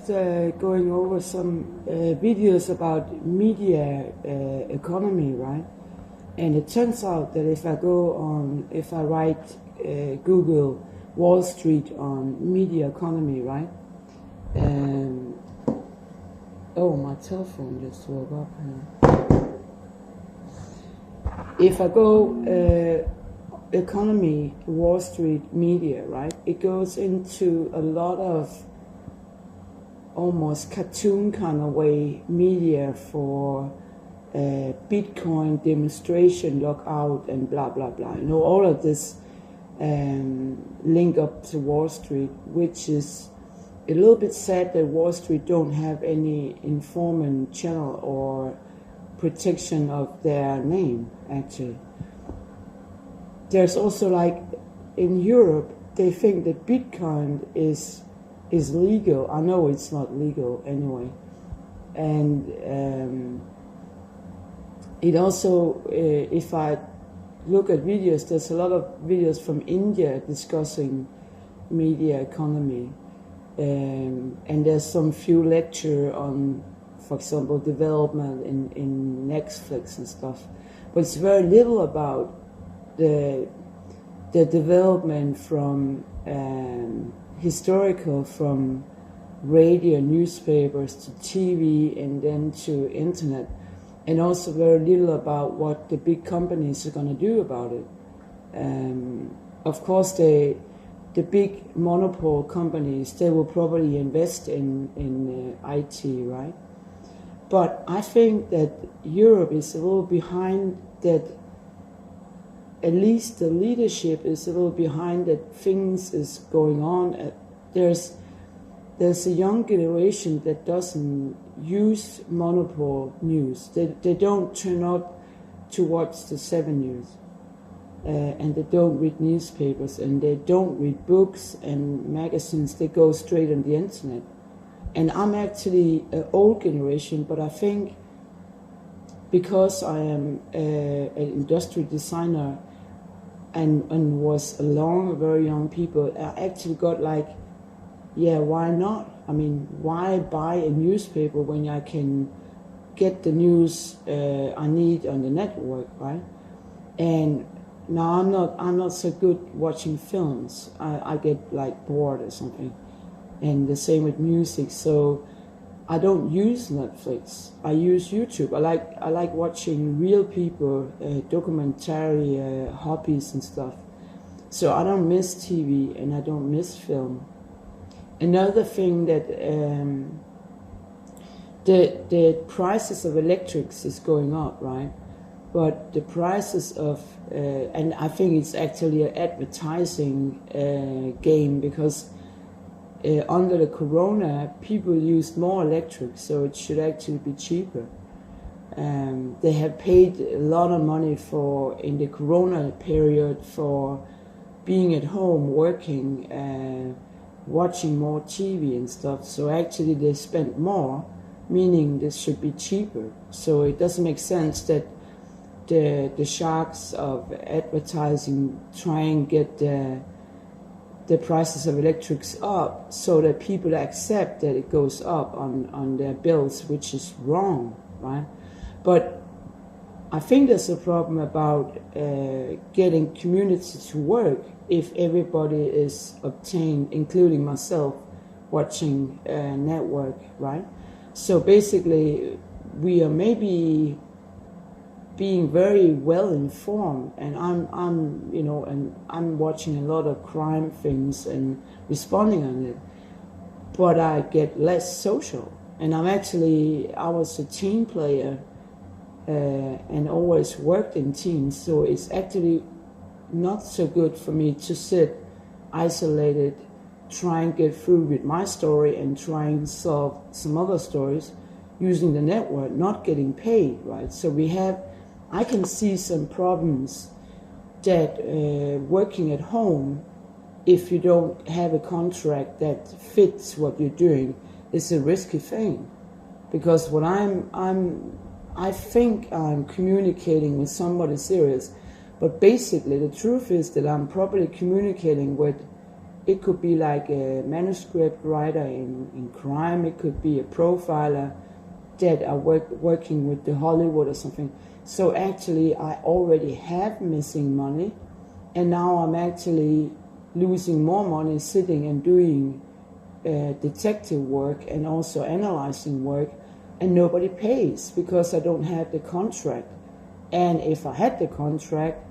Going over some videos about media economy, right? And it turns out that if I write Google Wall Street on media economy, right? Oh, my telephone just woke up. If I go economy, Wall Street media, right? It goes into a lot of almost cartoon kind of way media for Bitcoin demonstration lockout and blah blah blah. You know, all of this link up to Wall Street, which is a little bit sad that Wall Street don't have any informant channel or protection of their name. Actually, there's also, like, in Europe, they think that Bitcoin is legal. I know it's not legal anyway. And it also, if I look at videos, there's a lot of videos from India discussing media economy. And there's some few lecture on, for example, development in Netflix and stuff. But it's very little about the development from historical, from radio, newspapers to TV, and then to internet, and also very little about what the big companies are going to do about it. Of course, the big monopole companies, they will probably invest in IT, right? But I think that Europe is a little behind that. At least the leadership is a little behind that things is going on. There's a young generation that doesn't use monopole news. They don't turn up to watch the 7 News. And they don't read newspapers, and they don't read books and magazines. They go straight on the internet. And I'm actually an old generation, but I think because I am an industrial designer and was along very young people, I actually got like, yeah, why not? I mean, why buy a newspaper when I can get the news I need on the network, right? And now I'm not so good watching films. I get like bored or something. And the same with music. So I don't use Netflix. I use YouTube. I like watching real people, documentary hobbies and stuff. So I don't miss TV and I don't miss film. Another thing that the prices of electrics is going up, right? But the prices of and I think it's actually an advertising game, because under the corona, people used more electric, so it should actually be cheaper. They have paid a lot of money in the corona period for being at home, working, watching more TV and stuff. So actually they spent more, meaning this should be cheaper. So it doesn't make sense that the sharks of advertising try and get the prices of electrics up so that people accept that it goes up on their bills, which is wrong, right? But I think there's a problem about getting community to work if everybody is obtained, including myself, watching network, right? So basically, we are maybe being very well informed, and I'm watching a lot of crime things and responding on it, but I get less social. And I was a team player and always worked in teams, so it's actually not so good for me to sit isolated, try and get through with my story and try and solve some other stories using the network, not getting paid, right? So I can see some problems that working at home, if you don't have a contract that fits what you're doing, is a risky thing. Because what I think I'm communicating with somebody serious, but basically the truth is that I'm probably communicating with It could be like a manuscript writer in crime. It could be a profiler that are working with the Hollywood or something. So actually, I already have missing money, and now I'm actually losing more money sitting and doing detective work and also analyzing work, and nobody pays because I don't have the contract. And if I had the contract,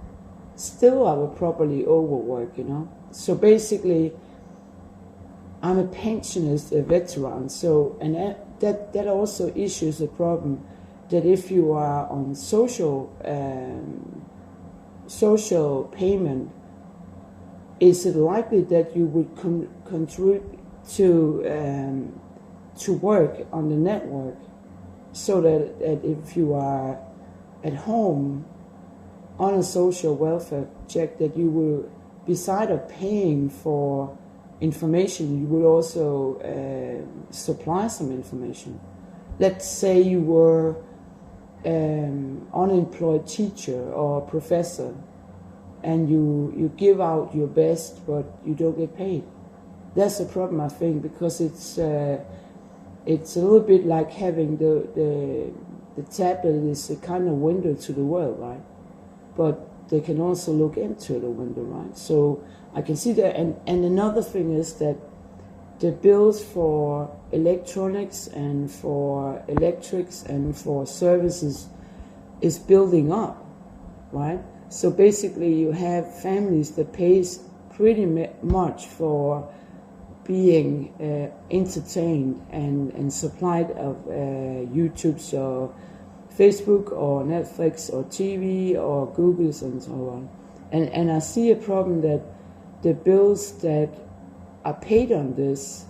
still I would probably overwork, you know. So basically, I'm a pensionist, a veteran. So, and that also issues a problem that if you are on social payment, is it likely that you would contribute to work on the network, so that if you are at home on a social welfare check, that you will, beside of paying for information, you will also supply some information. Let's say you were unemployed teacher or professor, and you give out your best, but you don't get paid. That's a problem, I think, because it's a little bit like having the tablet is a kind of window to the world, right? But they can also look into the window, right? So I can see that. And another thing is that the bills for electronics and for electrics and for services is building up, right? So basically you have families that pays pretty much for being entertained and supplied of YouTube's or Facebook or Netflix or TV or Google's and so on. And I see a problem that the bills that are paid on this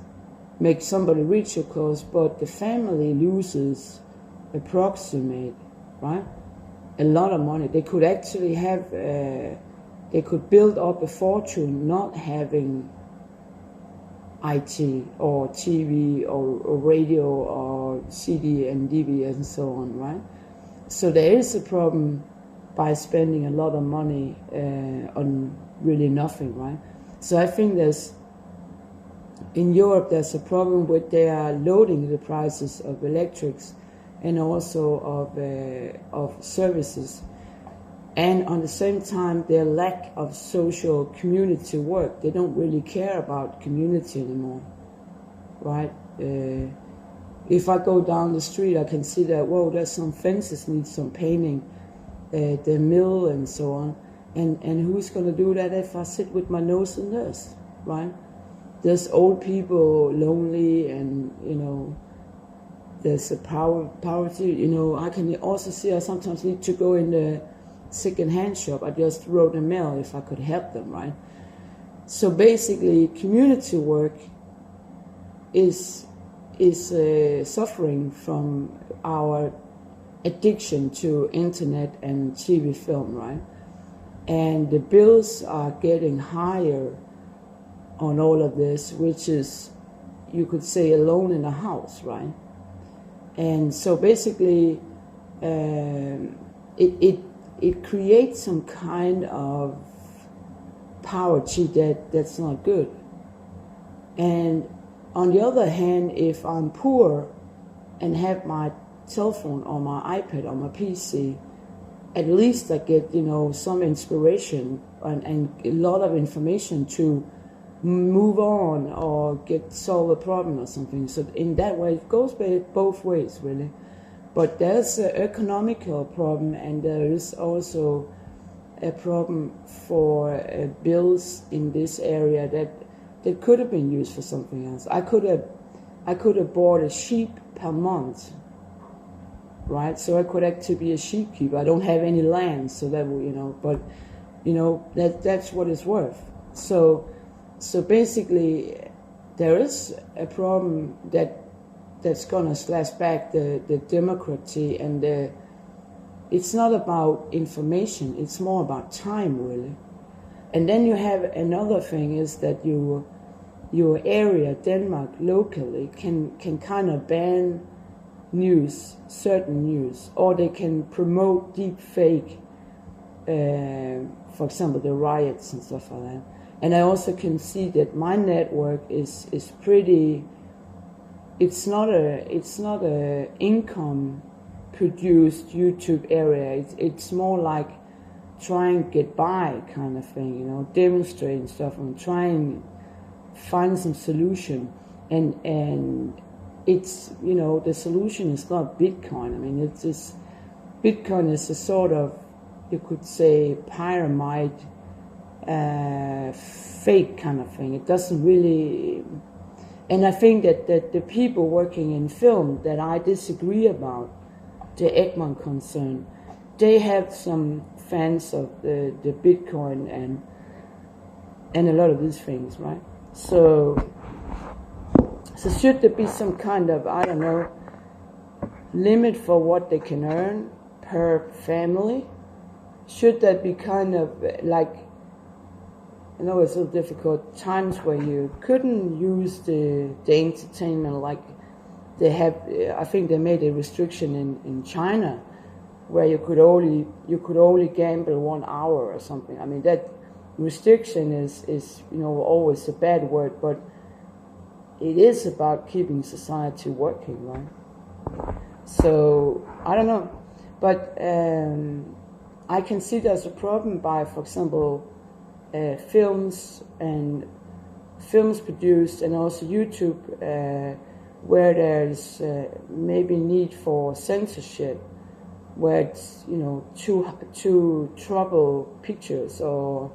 make somebody rich, of course, but the family loses approximate, right? A lot of money. They could actually have, they could build up a fortune not having IT or TV or radio or CD and DVD and so on, right? So there is a problem by spending a lot of money on really nothing, right? So I think in Europe there's a problem with they are loading the prices of electrics and also of services, and on the same time their lack of social community work. They don't really care about community anymore, right? If I go down the street, I can see that, whoa, there's some fences need some painting, the mill and so on, and who's going to do that if I sit with my nose in this, right? There's old people lonely, and you know, there's a poverty. You know, I can also see I sometimes need to go in the second-hand shop. I just wrote a mail if I could help them, right? So basically, community work is suffering from our addiction to internet and TV film, right? And the bills are getting higher on all of this, which is, you could say, alone in a house, right? And so basically, it creates some kind of poverty that's not good. And on the other hand, if I'm poor and have my telephone or my iPad or my PC, at least I get, you know, some inspiration and a lot of information to move on or solve a problem or something. So in that way, it goes both ways, really. But there's an economical problem, and there is also a problem for bills in this area that could have been used for something else. I could have bought a sheep per month, right? So I could actually be a sheep keeper. I don't have any land, so that will, you know, but you know, that's what it's worth. So basically, there is a problem that's gonna slash back the democracy, and it's not about information, it's more about time, really. And then you have another thing is that your area, Denmark, locally can kind of ban news, certain news, or they can promote deep fake, for example, the riots and stuff like that. And I also can see that my network is pretty. It's not a income produced YouTube area. It's more like try and get by kind of thing, you know, demonstrating stuff and try and find some solution. And it's, you know, the solution is not Bitcoin. I mean, it's just, Bitcoin is a sort of, you could say, pyramid, fake kind of thing. It doesn't really, and I think that the people working in film that I disagree about, the Egmont concern, they have some fans of the Bitcoin and a lot of these things, right? So should there be some kind of, I don't know, limit for what they can earn per family? Should that be kind of like, I know it's a little difficult, times where you couldn't use the entertainment like they have, I think they made a restriction in China where you could only gamble 1 hour or something. I mean, that restriction is you know, always a bad word, but it is about keeping society working, right? So I don't know, but I can see there's a problem by, for example, films produced, and also YouTube, where there's maybe need for censorship, where it's, you know, to trouble pictures or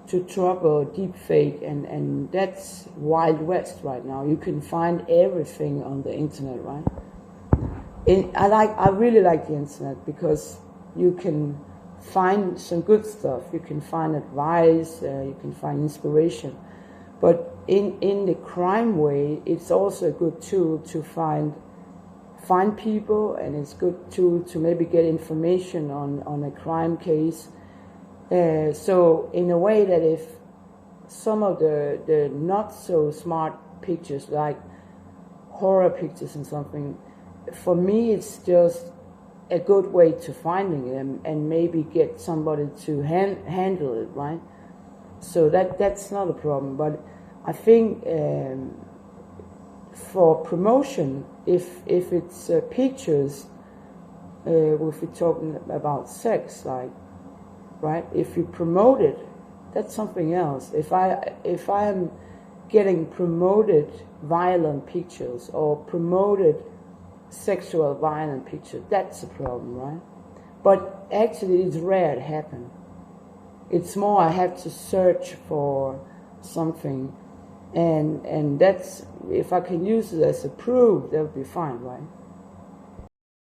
to trouble deep fake, and that's Wild West right now. You can find everything on the internet, right? And I really like the internet because you can find some good stuff. You can find advice. You can find inspiration. But in the crime way, it's also a good tool to find people, and it's good tool to maybe get information on a crime case. So in a way that if some of the not so smart pictures, like horror pictures and something, for me it's just a good way to finding them and maybe get somebody to handle it, right? So that's not a problem. But I think for promotion, if it's pictures, if we're talking about sex, like, right? If you promote it, that's something else. If I am getting promoted violent pictures or promoted sexual violent pictures, that's a problem, right? But actually it's rare to happen. It's more I have to search for something, and that's, if I can use it as a proof, that would be fine, right?